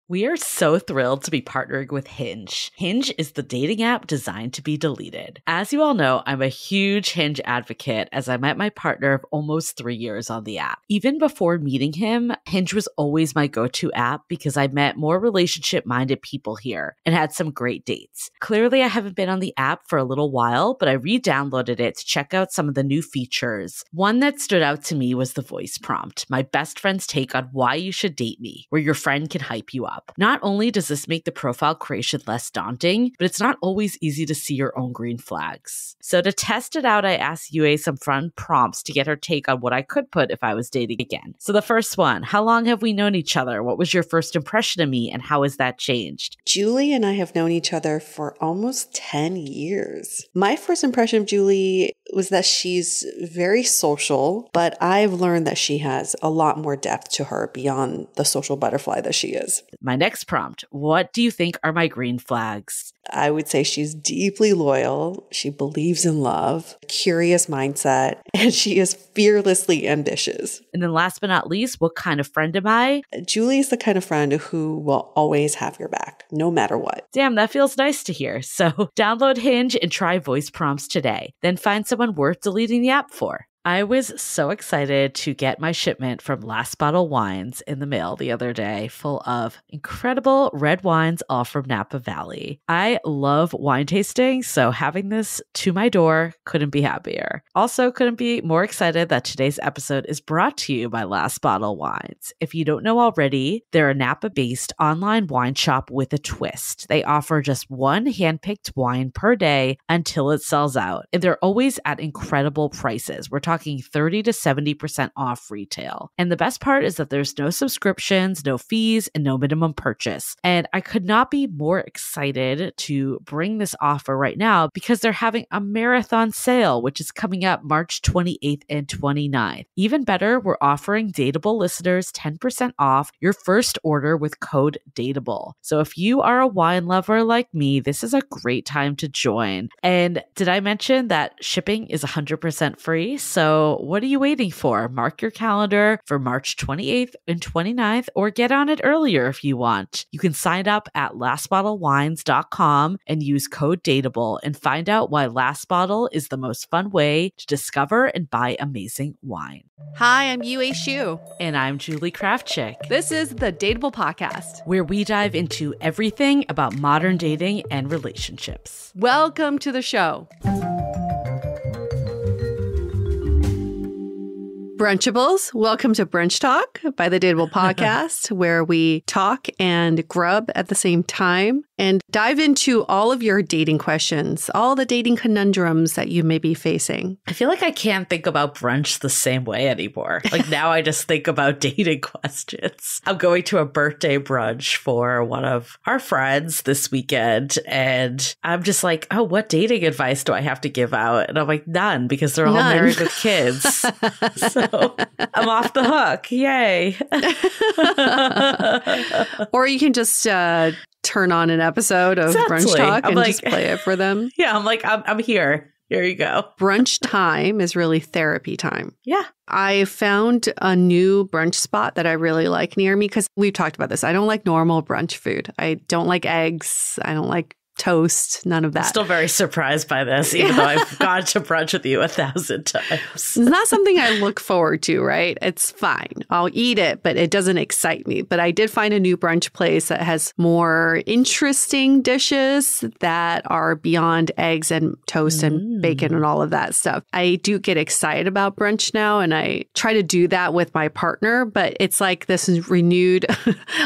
We are so thrilled to be partnering with Hinge. Hinge is the dating app designed to be deleted. As you all know, I'm a huge Hinge advocate as I met my partner of almost 3 years on the app. Even before meeting him, Hinge was always my go-to app because I met more relationship-minded people here and had some great dates. Clearly, I haven't been on the app for a little while, but I re-downloaded it to check out some of the new features. One that stood out to me was the voice prompt, my best friend's take on why you should date me, where your friend can hype you up. Not only does this make the profile creation less daunting, but it's not always easy to see your own green flags. So to test it out, I asked Yue some fun prompts to get her take on what I could put if I was dating again. So the first one, how long have we known each other? What was your first impression of me and how has that changed? Julie and I have known each other for almost 10 years. My first impression of Julie was that she's very social, but I've learned that she has a lot more depth to her beyond the social butterfly that she is. My next prompt, what do you think are my green flags? I would say she's deeply loyal. She believes in love, curious mindset, and she is fearlessly ambitious. And then last but not least, what kind of friend am I? Julie is the kind of friend who will always have your back, no matter what. Damn, that feels nice to hear. So download Hinge and try voice prompts today. Then find someone worth deleting the app for. I was so excited to get my shipment from Last Bottle Wines in the mail the other day, full of incredible red wines, all from Napa Valley. I love wine tasting, so having this to my door couldn't be happier. Also, couldn't be more excited that today's episode is brought to you by Last Bottle Wines. If you don't know already, they're a Napa-based online wine shop with a twist. They offer just one handpicked wine per day until it sells out, and they're always at incredible prices. We're talking 30 to 70% off retail. And the best part is that there's no subscriptions, no fees, and no minimum purchase. And I could not be more excited to bring this offer right now because they're having a marathon sale, which is coming up March 28th and 29th. Even better, we're offering Dateable listeners 10% off your first order with code DATEABLE. So if you are a wine lover like me, this is a great time to join. And did I mention that shipping is 100% free? So what are you waiting for? Mark your calendar for March 28th and 29th or get on it earlier if you want. You can sign up at lastbottlewines.com and use code DATEABLE and find out why Last Bottle is the most fun way to discover and buy amazing wine. Hi, I'm Yue Xu. And I'm Julie Kraftchick. This is the DATEABLE podcast, where we dive into everything about modern dating and relationships. Welcome to the show. Brunchables, welcome to Brunch Talk by the DATEABLE podcast, where we talk and grub at the same time and dive into all of your dating questions, all the dating conundrums that you may be facing. I feel like I can't think about brunch the same way anymore. Like now I just think about dating questions. I'm going to a birthday brunch for one of our friends this weekend, and I'm just like, oh, what dating advice do I have to give out? And I'm like, none, because they're all married with kids. So I'm off the hook. Yay. Or you can just turn on an episode of Brunch Talk and just play it for them. Yeah, I'm like, I'm here. Here you go. Brunch time is really therapy time. Yeah. I found a new brunch spot that I really like near me because we've talked about this. I don't like normal brunch food. I don't like eggs. I don't like toast, none of that. I'm still very surprised by this, even though I've gone to brunch with you 1,000 times. It's not something I look forward to, right? It's fine. I'll eat it, but it doesn't excite me. But I did find a new brunch place that has more interesting dishes that are beyond eggs and toast and bacon and all of that stuff. I do get excited about brunch now, and I try to do that with my partner, but it's like this is renewed.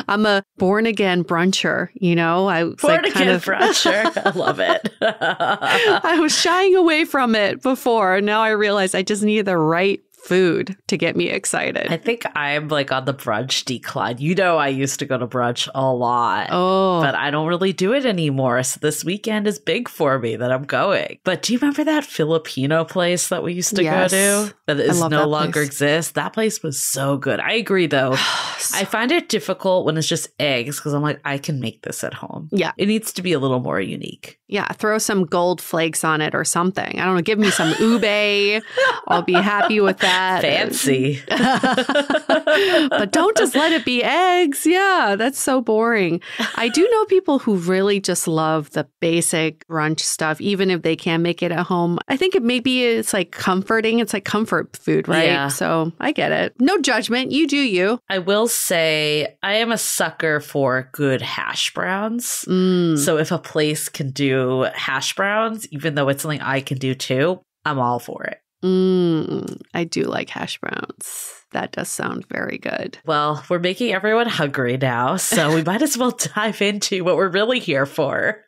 I'm a born-again bruncher, you know? Born-again bruncher. I love it. I was shying away from it before. Now I realize I just need the right food to get me excited. I think I'm like on the brunch decline. You know, I used to go to brunch a lot, but I don't really do it anymore. So this weekend is big for me that I'm going. But do you remember that Filipino place that we used to go to that is no longer exists? That place was so good. I agree, though. I find it difficult when it's just eggs because I'm like, I can make this at home. Yeah. It needs to be a little more unique. Yeah. Throw some gold flakes on it or something. I don't know. Give me some ube. I'll be happy with that. that. Fancy. But don't just let it be eggs. Yeah, that's so boring. I do know people who really just love the basic brunch stuff, even if they can't make it at home. I think it's like comforting. It's like comfort food, right? Yeah. So I get it. No judgment. You do you. I will say I am a sucker for good hash browns. So if a place can do hash browns, even though it's something I can do too, I'm all for it. I do like hash browns. That does sound very good. Well, we're making everyone hungry now, so we might as well dive into what we're really here for.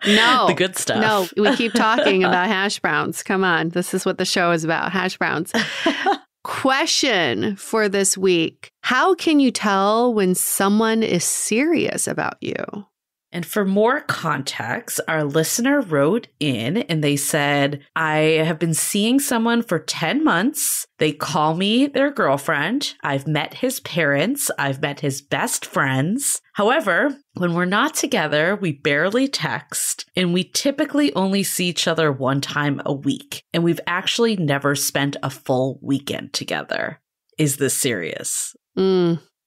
No. The good stuff. No, we keep talking about hash browns. Come on. This is what the show is about, hash browns. Question for this week. How can you tell when someone is serious about you? And for more context, our listener wrote in and they said, I have been seeing someone for 10 months. They call me their girlfriend. I've met his parents. I've met his best friends. However, when we're not together, we barely text and we typically only see each other one time a week. And we've actually never spent a full weekend together. Is this serious?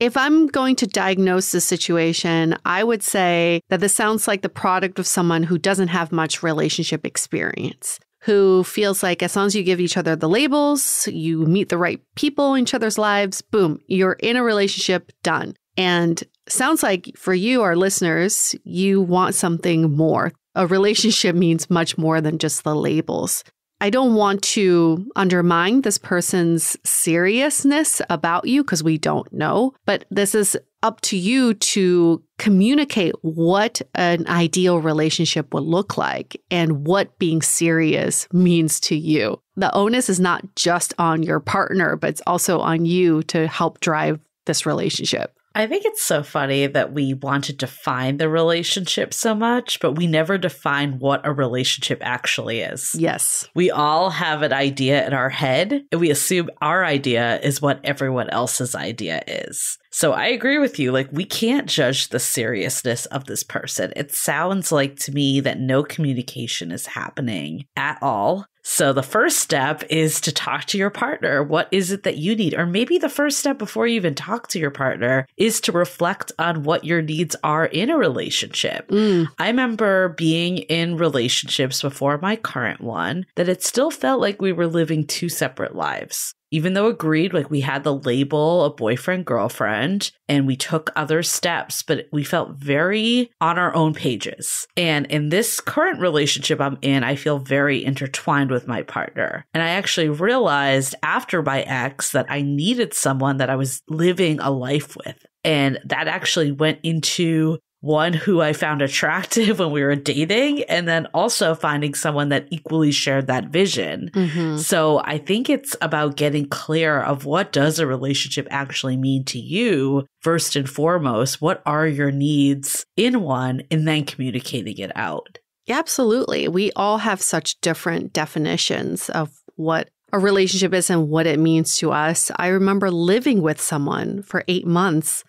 If I'm going to diagnose the situation, I would say that this sounds like the product of someone who doesn't have much relationship experience, who feels like as long as you give each other the labels, you meet the right people in each other's lives, boom, you're in a relationship, done. And sounds like for you, our listeners, you want something more. A relationship means much more than just the labels. I don't want to undermine this person's seriousness about you because we don't know, but this is up to you to communicate what an ideal relationship would look like and what being serious means to you. The onus is not just on your partner, but it's also on you to help drive this relationship. I think it's so funny that we want to define the relationship so much, but we never define what a relationship actually is. Yes. We all have an idea in our head, and we assume our idea is what everyone else's idea is. So I agree with you. Like, we can't judge the seriousness of this person. It sounds like to me that no communication is happening at all. So the first step is to talk to your partner. What is it that you need? Or maybe the first step before you even talk to your partner is to reflect on what your needs are in a relationship. I remember being in relationships before my current one that it still felt like we were living two separate lives. Even though agreed, like we had the label of boyfriend, girlfriend, and we took other steps, but we felt very on our own pages. And in this current relationship I'm in, I feel very intertwined with my partner. And I actually realized after my ex that I needed someone that I was living a life with. And that actually went into one who I found attractive when we were dating, and then also finding someone that equally shared that vision. So I think it's about getting clear of what does a relationship actually mean to you, first and foremost. What are your needs in one, and then communicating it out. Absolutely. We all have such different definitions of what a relationship is and what it means to us. I remember living with someone for 8 months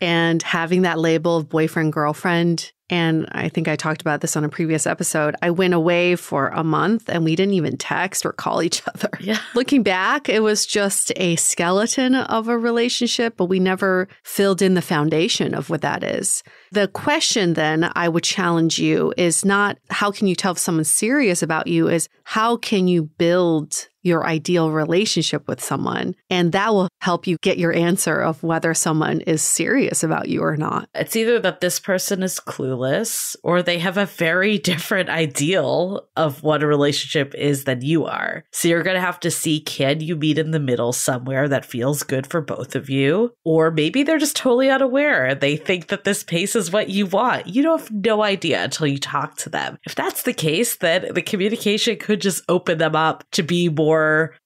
and having that label of boyfriend, girlfriend. And I think I talked about this on a previous episode. I went away for a month and we didn't even text or call each other. Yeah. Looking back, it was just a skeleton of a relationship, but we never filled in the foundation of what that is. The question then I would challenge you is not how can you tell if someone's serious about you, is how can you build your ideal relationship with someone? And that will help you get your answer of whether someone is serious about you or not. It's either that this person is clueless or they have a very different ideal of what a relationship is than you are. So you're going to have to see, can you meet in the middle somewhere that feels good for both of you? Or maybe they're just totally unaware. They think that this pace is what you want. You have no idea until you talk to them. If that's the case, then the communication could just open them up to be more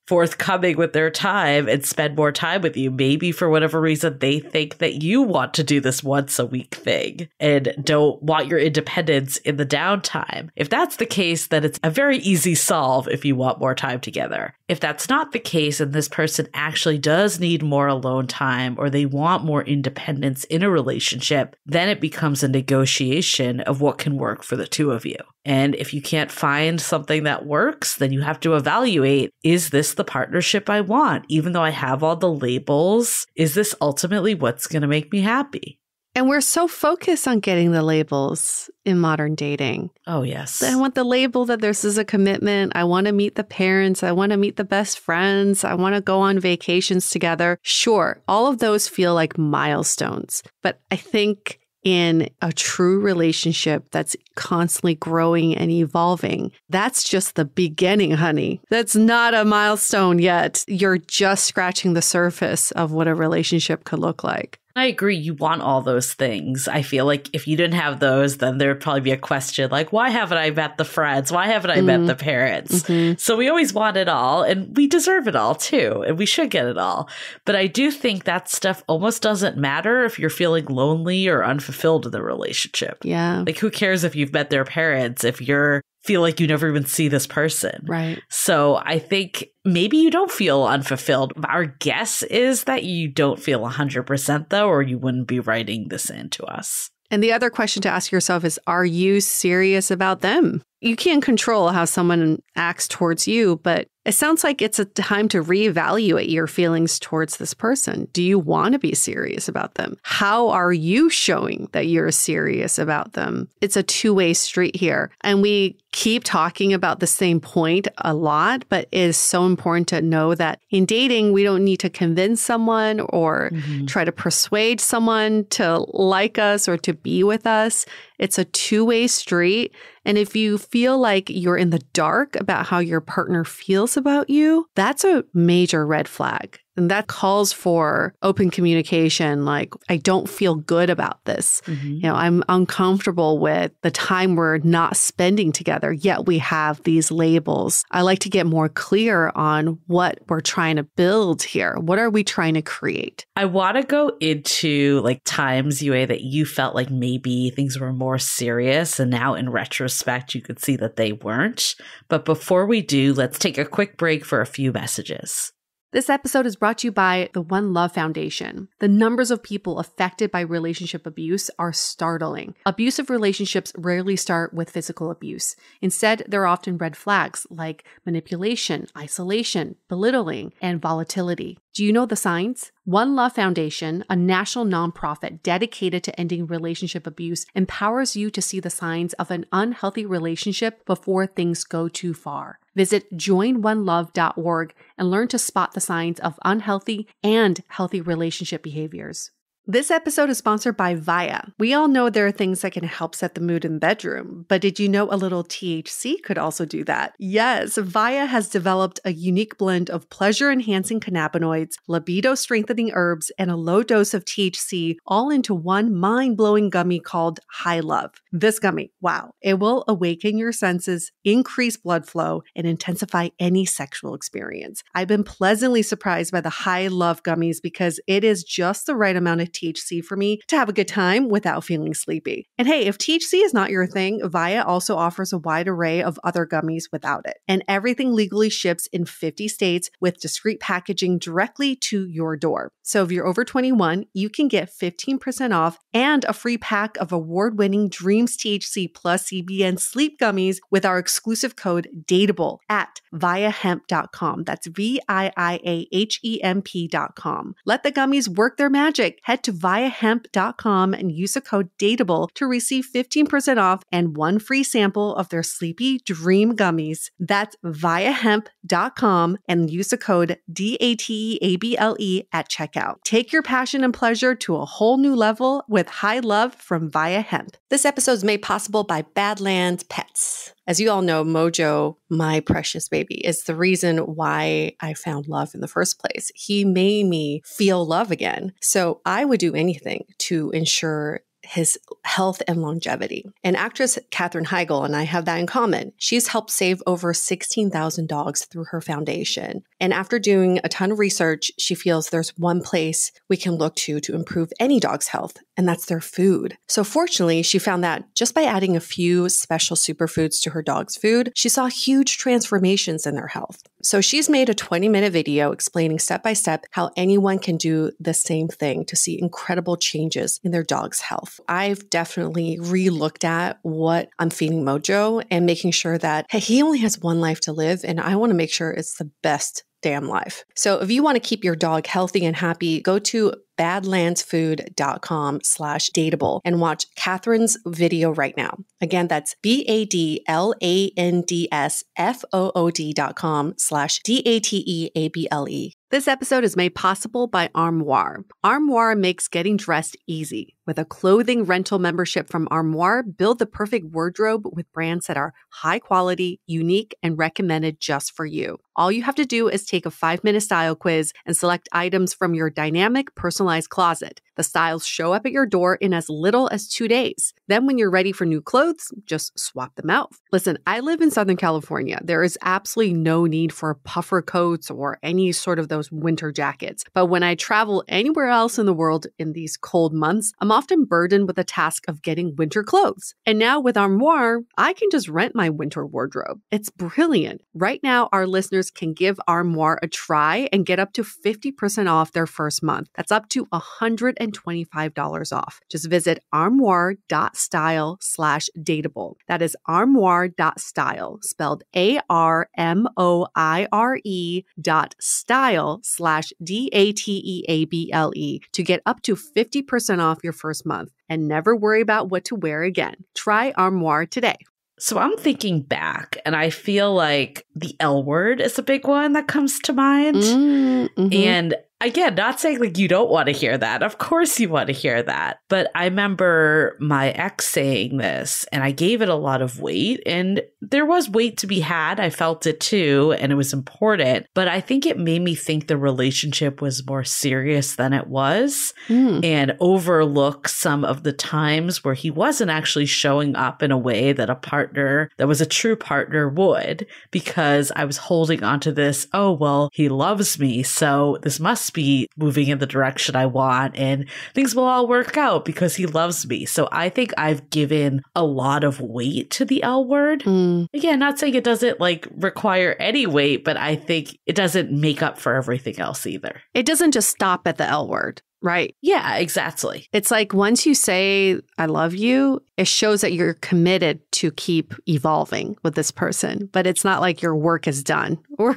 forthcoming with their time and spend more time with you. Maybe for whatever reason, they think that you want to do this once a week thing and don't want your independence in the downtime. If that's the case, then it's a very easy solve if you want more time together. If that's not the case and this person actually does need more alone time or they want more independence in a relationship, then it becomes a negotiation of what can work for the two of you. And if you can't find something that works, then you have to evaluate, is this the partnership I want? Even though I have all the labels, is this ultimately what's going to make me happy? And we're so focused on getting the labels in modern dating. Oh, yes. I want the label that this is a commitment. I want to meet the parents. I want to meet the best friends. I want to go on vacations together. Sure, all of those feel like milestones. But I think in a true relationship that's constantly growing and evolving, that's just the beginning, honey. That's not a milestone yet. You're just scratching the surface of what a relationship could look like. I agree. You want all those things. I feel like if you didn't have those, then there'd probably be a question like, why haven't I met the friends? Why haven't I met the parents? So we always want it all, and we deserve it all too, and we should get it all. But I do think that stuff almost doesn't matter if you're feeling lonely or unfulfilled in the relationship. Yeah. Like, who cares if you've met their parents if you're feel like you never even see this person. Right. So I think maybe you don't feel unfulfilled. Our guess is that you don't feel 100% though, or you wouldn't be writing this in to us. And the other question to ask yourself is, are you serious about them? You can't control how someone acts towards you, but it sounds like it's a time to reevaluate your feelings towards this person. Do you want to be serious about them? How are you showing that you're serious about them? It's a two-way street here. And we keep talking about the same point a lot, but it is so important to know that in dating, we don't need to convince someone or try to persuade someone to like us or to be with us. It's a two-way street. And if you feel like you're in the dark about how your partner feels about you, that's a major red flag. And that calls for open communication. Like, I don't feel good about this. You know, I'm uncomfortable with the time we're not spending together, yet we have these labels. I like to get more clear on what we're trying to build here. What are we trying to create? I want to go into like times, Yue, that you felt like maybe things were more serious, and now in retrospect, you could see that they weren't. But before we do, let's take a quick break for a few messages. This episode is brought to you by the One Love Foundation. The numbers of people affected by relationship abuse are startling. Abusive relationships rarely start with physical abuse. Instead, there are often red flags like manipulation, isolation, belittling, and volatility. Do you know the signs? One Love Foundation, a national nonprofit dedicated to ending relationship abuse, empowers you to see the signs of an unhealthy relationship before things go too far. Visit joinonelove.org and learn to spot the signs of unhealthy and healthy relationship behaviors. This episode is sponsored by Via. We all know there are things that can help set the mood in the bedroom, but did you know a little THC could also do that? Yes, Via has developed a unique blend of pleasure-enhancing cannabinoids, libido-strengthening herbs, and a low dose of THC all into one mind-blowing gummy called High Love. This gummy, wow, it will awaken your senses, increase blood flow, and intensify any sexual experience. I've been pleasantly surprised by the High Love gummies because it is just the right amount of THC for me to have a good time without feeling sleepy. And hey, if THC is not your thing, Via also offers a wide array of other gummies without it. And everything legally ships in 50 states with discreet packaging directly to your door. So if you're over 21, you can get 15% off and a free pack of award-winning Dreams THC plus CBN sleep gummies with our exclusive code DATEABLE at viahemp.com. That's VIIAHEMP.com. Let the gummies work their magic. Head to viahemp.com and use the code DATEABLE to receive 15% off and one free sample of their Sleepy Dream gummies. That's viahemp.com and use the code DATEABLE at checkout. Take your passion and pleasure to a whole new level with High Love from Via Hemp. This episode is made possible by Badlands Pets. As you all know, Mojo, my precious baby, is the reason why I found love in the first place. He made me feel love again. So I would do anything to ensure his health and longevity. And actress Katherine Heigl and I have that in common. She's helped save over 16,000 dogs through her foundation. And after doing a ton of research, she feels there's one place we can look to improve any dog's health, and that's their food. So fortunately, she found that just by adding a few special superfoods to her dog's food, she saw huge transformations in their health. So she's made a 20-minute video explaining step by step how anyone can do the same thing to see incredible changes in their dog's health. I've definitely re-looked at what I'm feeding Mojo and making sure that, hey, he only has one life to live, and I want to make sure it's the best damn life. So if you want to keep your dog healthy and happy, go to badlandsfood.com/dateable and watch Catherine's video right now. Again, that's badlandsfood.com/DATEABLE. This episode is made possible by Armoire. Armoire makes getting dressed easy. With a clothing rental membership from Armoire, build the perfect wardrobe with brands that are high quality, unique, and recommended just for you. All you have to do is take a 5-minute style quiz and select items from your dynamic, personalized closet. The styles show up at your door in as little as 2 days. Then when you're ready for new clothes, just swap them out. Listen, I live in Southern California. There is absolutely no need for puffer coats or any sort of those winter jackets. But when I travel anywhere else in the world in these cold months, I'm often burdened with the task of getting winter clothes. And now with Armoire, I can just rent my winter wardrobe. It's brilliant. Right now, our listeners can give Armoire a try and get up to 50% off their first month. That's up to $125 off. Just visit armoire.style/dateable. That is armoire.style, spelled ARMOIRE.style/DATEABLE to get up to 50% off your first month and never worry about what to wear again. Try Armoire today. So I'm thinking back, and I feel like the L word is a big one that comes to mind. Mm-hmm. And again, not saying like you don't want to hear that. Of course you want to hear that. But I remember my ex saying this, and I gave it a lot of weight, and there was weight to be had. I felt it too, and it was important. But I think it made me think the relationship was more serious than it was, and overlook some of the times where he wasn't actually showing up in a way that a partner that was a true partner would, because I was holding onto this, oh, well, he loves me, so this must be moving in the direction I want, and things will all work out because he loves me. So I think I've given a lot of weight to the L word. Again, not saying it doesn't like require any weight, but I think it doesn't make up for everything else either. It doesn't just stop at the L word. Right. Yeah, exactly. It's like once you say, I love you, it shows that you're committed to keep evolving with this person. But it's not like your work is done. We're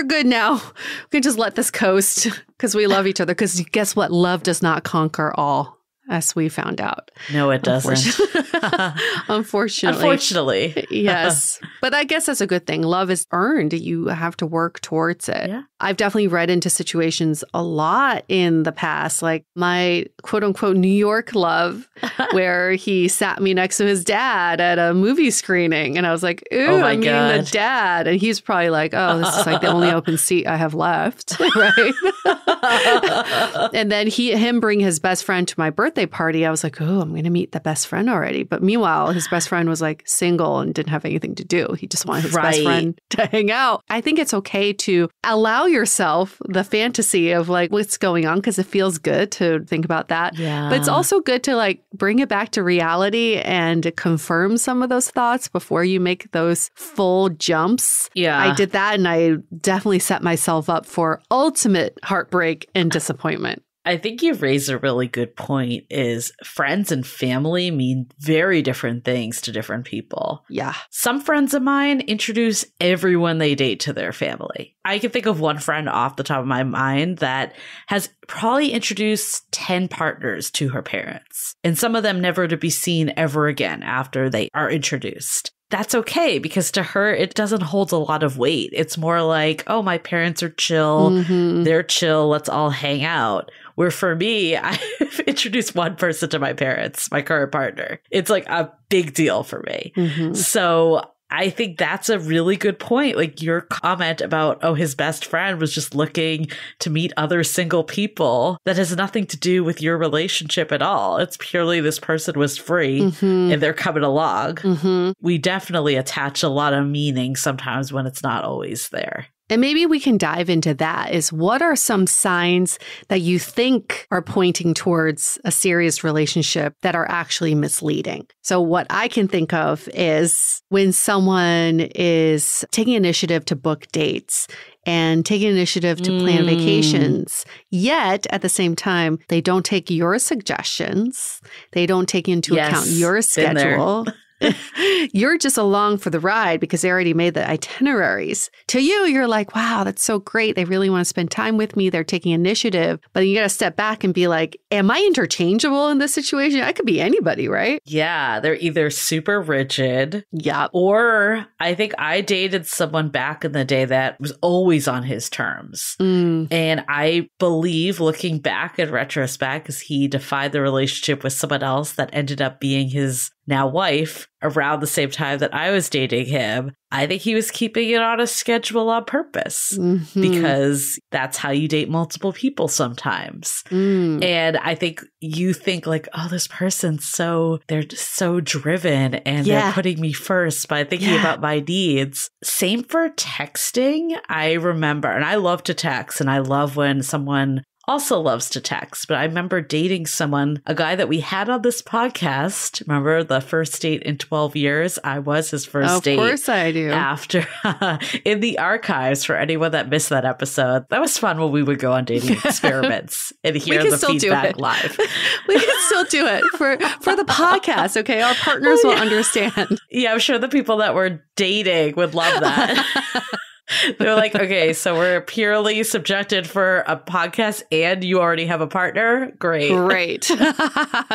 good now. We can just let this coast because we love each other. Because guess what? Love does not conquer all, as we found out. No, it doesn't. Unfortunately. Yes. But I guess that's a good thing. Love is earned. You have to work towards it. Yeah. I've definitely read into situations a lot in the past, like my quote unquote New York love, where he sat me next to his dad at a movie screening. And I was like, ooh, I'm meeting the dad. And he's probably like, oh, this is like the only open seat I have left. Right. And then him bring his best friend to my birthday party. I was like, oh, I'm going to meet the best friend already. But meanwhile, his best friend was like single and didn't have anything to do. He just wanted his best friend to hang out. I think it's okay to allow yourself the fantasy of like what's going on because it feels good to think about that. Yeah. But it's also good to like bring it back to reality and confirm some of those thoughts before you make those full jumps. Yeah. I did that and I definitely set myself up for ultimate heartbreak and disappointment. I think you've raised a really good point is friends and family mean very different things to different people. Yeah. Some friends of mine introduce everyone they date to their family. I can think of one friend off the top of my mind that has probably introduced 10 partners to her parents, and some of them never to be seen ever again after they are introduced. That's okay, because to her, it doesn't hold a lot of weight. It's more like, oh, my parents are chill. Mm-hmm. They're chill. Let's all hang out. Where for me, I've introduced one person to my parents, my current partner. It's like a big deal for me. Mm-hmm. So I think that's a really good point. Like your comment about, oh, his best friend was just looking to meet other single people. That has nothing to do with your relationship at all. It's purely this person was free and they're coming along. We definitely attach a lot of meaning sometimes when it's not always there. And maybe we can dive into that is what are some signs that you think are pointing towards a serious relationship that are actually misleading? So what I can think of is when someone is taking initiative to book dates and taking initiative to plan vacations, yet at the same time, they don't take your suggestions. They don't take into account your schedule. You're just along for the ride because they already made the itineraries. To you, you're like, wow, that's so great. They really want to spend time with me. They're taking initiative. But you got to step back and be like, am I interchangeable in this situation? I could be anybody, right? Yeah, they're either super rigid. Yeah. Or I think I dated someone back in the day that was always on his terms. And I believe, looking back in retrospect, because he defied the relationship with someone else that ended up being his now wife around the same time that I was dating him, I think he was keeping it on a schedule on purpose because that's how you date multiple people sometimes. And I think you think like, oh, this person's they're just so driven and they're putting me first by thinking about my needs. Same for texting. I remember, and I love to text and I love when someone also loves to text, but I remember dating someone, a guy that we had on this podcast. Remember the first date in 12 years? I was his first date. Of course I do. After, in the archives for anyone that missed that episode. That was fun when we would go on dating experiments and hear the feedback live. We can still do it for the podcast, okay? Our partners will understand. Yeah, I'm sure the people that were dating would love that. They're like, okay, so we're purely subjected for a podcast and you already have a partner? Great.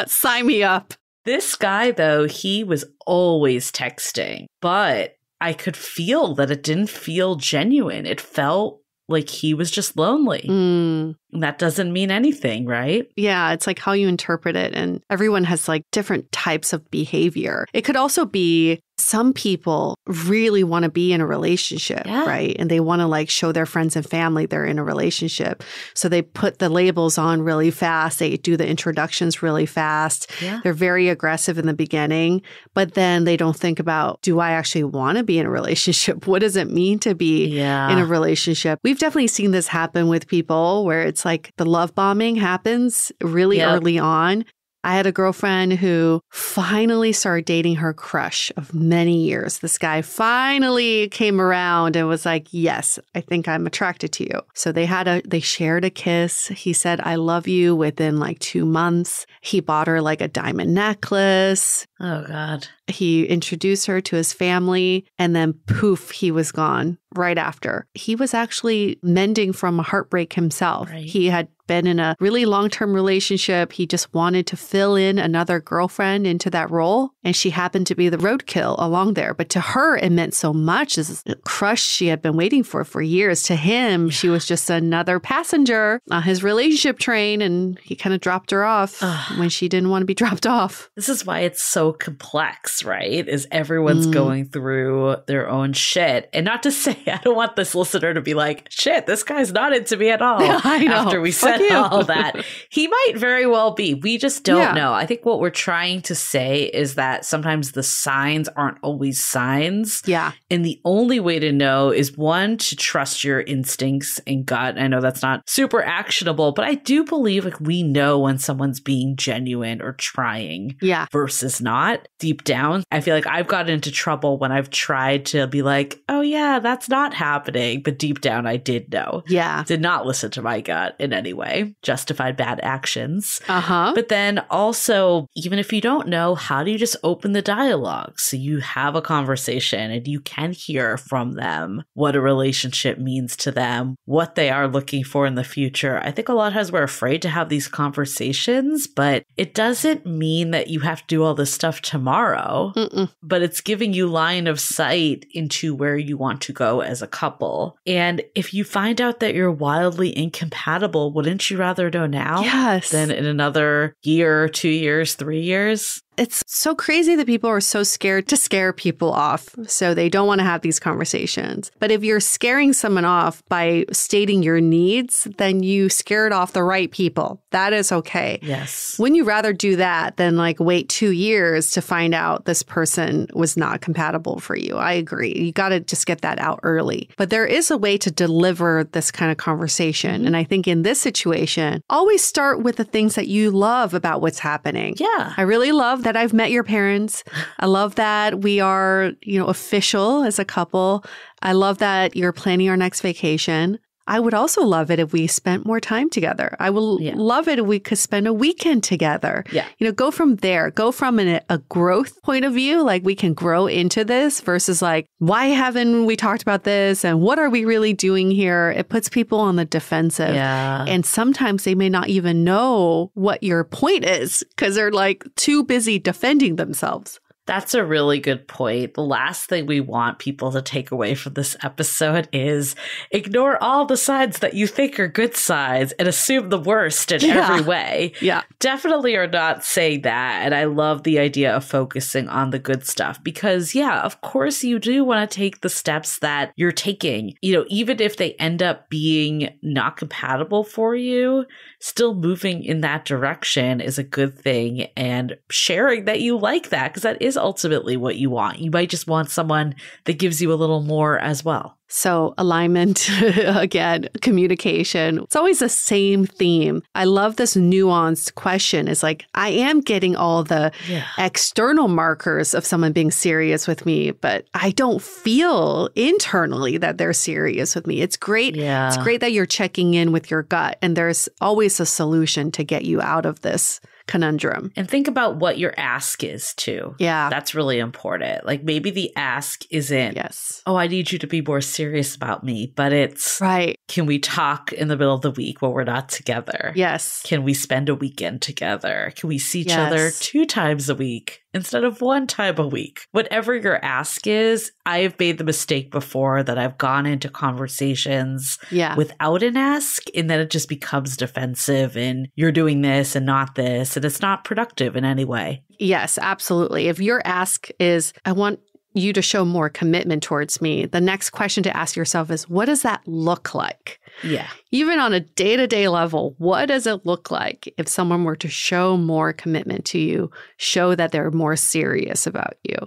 Sign me up. This guy, though, he was always texting, but I could feel that it didn't feel genuine. It felt like he was just lonely. And that doesn't mean anything, right? Yeah, it's like how you interpret it. And everyone has like different types of behavior. It could also be some people really want to be in a relationship, right? And they want to like show their friends and family they're in a relationship. So they put the labels on really fast. They do the introductions really fast. They're very aggressive in the beginning, but then they don't think about, do I actually want to be in a relationship? What does it mean to be in a relationship? We've definitely seen this happen with people where it's like the love bombing happens really early on. I had a girlfriend who finally started dating her crush of many years. This guy finally came around and was like, yes, I think I'm attracted to you. So they shared a kiss. He said, I love you within like 2 months. He bought her like a diamond necklace. Oh, God. He introduced her to his family and then poof, he was gone right after. He was actually mending from a heartbreak himself. Right. He had been in a really long-term relationship. He just wanted to fill in another girlfriend into that role. And she happened to be the roadkill along there. But to her, it meant so much. This is a crush she had been waiting for years. To him, she was just another passenger on his relationship train. And he kind of dropped her off when she didn't want to be dropped off. This is why it's so complex, right? Is everyone's going through their own shit. And not to say, I don't want this listener to be like, shit, this guy's not into me at all. I know. After we said all that. He might very well be. We just don't know. I think what we're trying to say is that sometimes the signs aren't always signs. Yeah. And the only way to know is, one, to trust your instincts and gut. I know that's not super actionable, but I do believe like we know when someone's being genuine or trying versus not. Deep down, I feel like I've gotten into trouble when I've tried to be like, oh yeah, that's not happening. But deep down, I did know. Yeah. Did not listen to my gut in any way. Justified bad actions. Uh-huh. But then also, even if you don't know, how do you just open the dialogue so you have a conversation and you can hear from them what a relationship means to them, what they are looking for in the future? I think a lot of times we're afraid to have these conversations, but it doesn't mean that you have to do all this stuff tomorrow. But it's giving you line of sight into where you want to go as a couple. And if you find out that you're wildly incompatible, wouldn't you rather know now than in another year, 2 years, 3 years? It's so crazy that people are so scared to scare people off. So they don't want to have these conversations. But if you're scaring someone off by stating your needs, then you scared off the right people. That is okay. Yes. Wouldn't you rather do that than like wait 2 years to find out this person was not compatible for you? I agree. You got to just get that out early. But there is a way to deliver this kind of conversation. And I think in this situation, always start with the things that you love about what's happening. Yeah. I really love that I've met your parents. I love that we are, official as a couple. I love that you're planning our next vacation. I would also love it if we spent more time together. I will love it if we could spend a weekend together. Yeah. Go from there. Go from a growth point of view, like we can grow into this versus like, why haven't we talked about this? And what are we really doing here? It puts people on the defensive. Yeah. And sometimes they may not even know what your point is because they're like too busy defending themselves. That's a really good point. The last thing we want people to take away from this episode is ignore all the sides that you think are good sides and assume the worst in every way. Yeah. Definitely are not saying that. And I love the idea of focusing on the good stuff because, of course you do want to take the steps that you're taking. Even if they end up being not compatible for you, still moving in that direction is a good thing, and sharing that you like that, because that is ultimately what you want. You might just want someone that gives you a little more as well. So alignment, again, communication. It's always the same theme. I love this nuanced question. It's like, I am getting all the external markers of someone being serious with me, but I don't feel internally that they're serious with me. It's great. Yeah. It's great that you're checking in with your gut, and there's always a solution to get you out of this conundrum. And think about what your ask is too. Yeah. That's really important. Like maybe the ask isn't, oh, I need you to be more serious about me, but it's, can we talk in the middle of the week when we're not together? Yes. Can we spend a weekend together? Can we see each other 2 times a week instead of 1 time a week? Whatever your ask is, I have made the mistake before that I've gone into conversations without an ask, and then it just becomes defensive and you're doing this and not this, and it's not productive in any way. Yes, absolutely. If your ask is, I want you to show more commitment towards me, the next question to ask yourself is, what does that look like? Yeah. Even on a day-to-day level, what does it look like if someone were to show more commitment to you, show that they're more serious about you?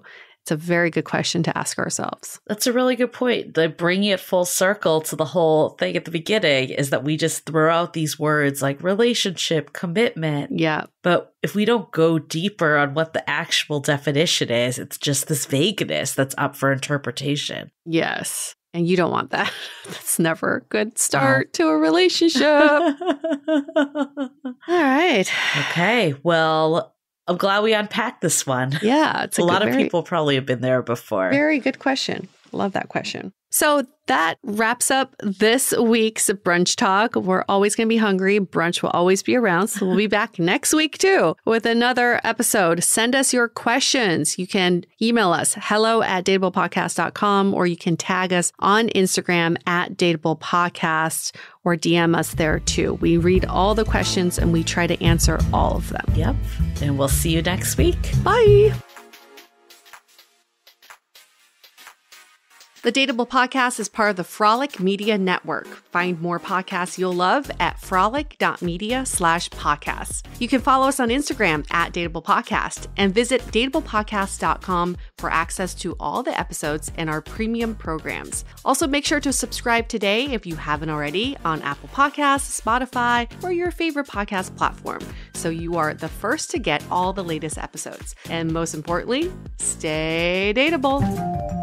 It's a very good question to ask ourselves. That's a really good point. The bringing it full circle to the whole thing at the beginning is that we just throw out these words like relationship, commitment. Yeah. But if we don't go deeper on what the actual definition is, it's just this vagueness that's up for interpretation. Yes. And you don't want that. That's never a good start to a relationship. All right. Okay. Well, I'm glad we unpacked this one. Yeah. It's a lot of people probably have been there before. Very good question. Love that question. So that wraps up this week's brunch talk. We're always going to be hungry. Brunch will always be around. So we'll be back next week too with another episode. Send us your questions. You can email us hello@dateablepodcast.com, or you can tag us on Instagram @dateablepodcast, or DM us there too. We read all the questions and we try to answer all of them. Yep. And we'll see you next week. Bye. The Dateable Podcast is part of the Frolic Media Network. Find more podcasts you'll love at frolic.media/podcasts. You can follow us on Instagram @dateablepodcast and visit dateablepodcast.com for access to all the episodes and our premium programs. Also, make sure to subscribe today if you haven't already on Apple Podcasts, Spotify, or your favorite podcast platform, so you are the first to get all the latest episodes. And most importantly, stay dateable.